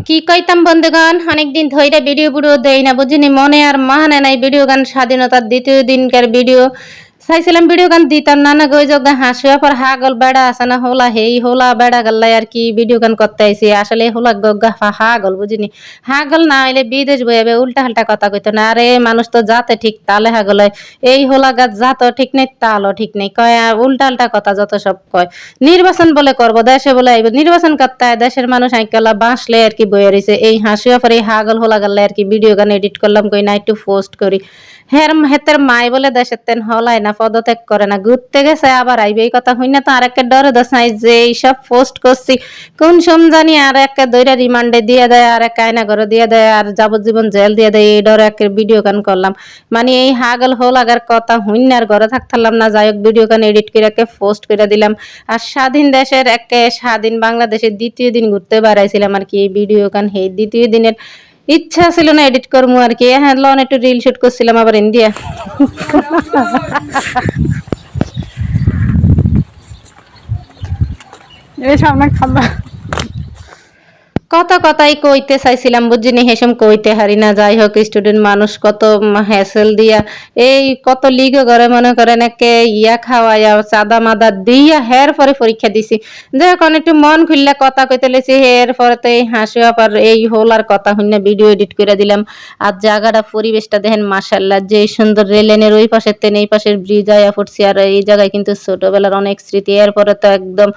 কি কইতাম বন্ধুগণ, অনেকদিন ধইরা ভিডিও দেই না বুঝিনি, মনে আর মানে নাই। ভিডিও গান স্বাধীনতার দ্বিতীয় দিনকার ভিডিও চাইছিলাম, ভিডিও গান দিতাম না গই যোগা হাসিয়া পর হাগল বেড়া আছে না হোলা, হেই হোলা বেড়া গাল্লাই আর কি ভিডিও গান করতে আইছি। আসলে হোলা গগা হাগল বুঝিনি, হাগল না হইলে বিদেশ বইবে উল্টা হাল্টা কথা কইতো না। আরে মানুষ তো যাতে ঠিক তালে হাগল হয়, এই হোলা গাছ জাতও ঠিক নেই তালও ঠিক নেই, কয় উল্টা হাল্টা কথা যত সব কয়। নির্বাচন বলে করবো, দেশে বলে আইব, নির্বাচন করতে হয়, দেশের মানুষ আইকালা বাঁচলে আর কি বইয়া রয়েছে। এই হাসিয়া পরে হাগল হোলা গাল্লাই আর কি ভিডিও গান এডিট করলাম, কই না একটু পোস্ট করি। হেতের মাই বলে দেশের তেন হলাই না, পদত্যাগ করে না, ঘুরতে গেছে আবার আইবে, এই কথা হই না তো আরেকটা ডরে দশাই যে এইসব পোস্ট করছি কোন সমজানি আর একটা দইরা রিমান্ডে দিয়ে দেয়, আর এক আয়না ঘরে দিয়ে দেয়, আর যাবজ্জীবন জেল দিয়ে দেয়, এই ডরে একটা ভিডিও গান করলাম। মানে এই হাগল হোলাগার কথা হইন আর ঘরে থাকতাম না। যাই হোক ভিডিও গান এডিট করে পোস্ট করে দিলাম। আর স্বাধীন দেশের একটা স্বাধীন বাংলাদেশের দ্বিতীয় দিন ঘুরতে বেড়াইছিলাম আর কি। এই ভিডিও গান এই দ্বিতীয় দিনের ইচ্ছা ছিল না এডিট করবো আর কি। হ্যাঁ লন একটু রিল শুট করছিলাম আবার ইন্ডিয়া। এই সামনে খাবা কথাই কইতে চাইছিলাম বুঝিনি, হেসম কইতে হারি না। যাই হোক স্টুডেন্ট মানুষ কত হ্যাসেল দিয়া এই কত লিগো ঘরে মনে করেন একে ইয়া খাওয়াইয়া চাঁদা মাদা দিয়া হের পরে পরীক্ষা দিছি। যখন একটু মন খুললে কথা কইতে লেছি, হের পরে তো এই হাসি আবার এই হোল আর কথা হইনা ভিডিও এডিট করে দিলাম। আর জায়গাটা পরিবেশটা দেখেন মাশাআল্লাহ, যে সুন্দর রেলেনের ওই পাশের তেন এই পাশের ব্রিজ আয়া পড়ছি। আর এই জায়গায় কিন্তু ছোটবেলার অনেক স্মৃতি। এরপরে তো একদম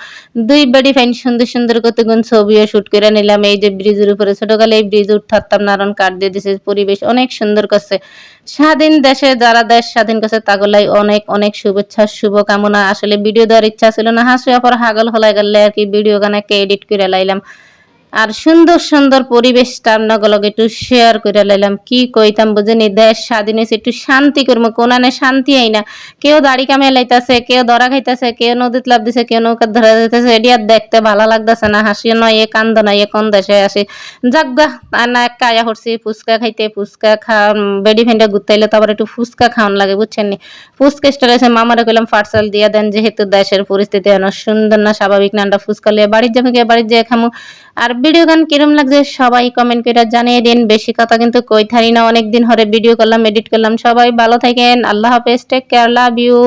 দুই বেডি ফাইন সুন্দর সুন্দর কতগুণ ছবিও শুট করে নিলাম। এই যে ব্রিজের উপরে ছোটকালে এই ব্রিজ উঠতাম, নারায়ণ কাঠ দিয়ে দিছে, পরিবেশ অনেক সুন্দর করছে। স্বাধীন দেশে যারা দেশ স্বাধীন করছে তাগুলাই অনেক অনেক শুভেচ্ছা শুভকামনা। আসলে ভিডিও দেওয়ার ইচ্ছা ছিল না, হাসি অপর হাগল হলাই গেলে আর কি ভিডিও গানাকে এডিট করে লাইলাম। আর সুন্দর সুন্দর পরিবেশটা আপনাগুলোকে একটু শেয়ার করে লাইলাম। কি কইতাম বুঝেনি, দেশ স্বাধীন হয়েছে একটু শান্তি করবো, কোনানে শান্তি আই না। কেউ দাড়ি কামে লাইতেছে, কেউ দরা খাইতেছে, কেউ নদীত লাভ দিছে, কেউ নৌকা ধরা দিতেছে, এটি আর দেখতে ভালো লাগতেছে না। হাসিও নয় এ কান্দ নয় এ কোন দেশে আসে জাগা না একটা আয়া করছি ফুচকা খাইতে। ফুচকা খাওয়া বেডি ফেন্ডা ঘুরতে তো আবার একটু ফুচকা খাওয়ান লাগে বুঝছেন নি। ফুচকা স্টার আছে, মামারে কইলাম পার্সেল দিয়ে দেন, যেহেতু দেশের পরিস্থিতি এমন সুন্দর না স্বাভাবিক না, ফুচকা লিয়ে বাড়ির যাবো, গিয়ে বাড়ির যেয়ে খামু। আর ভিডিও গান কিরম লাগছে সবাই কমেন্ট করে জানিয়ে দিন। বেশি কথা কিন্তু কই থারি না, অনেকদিন ধরে ভিডিও করলাম এডিট করলাম। সবাই ভালো থাকেন, আল্লাহ হাফেজ, টেক কেয়ার, লাভ ইউ।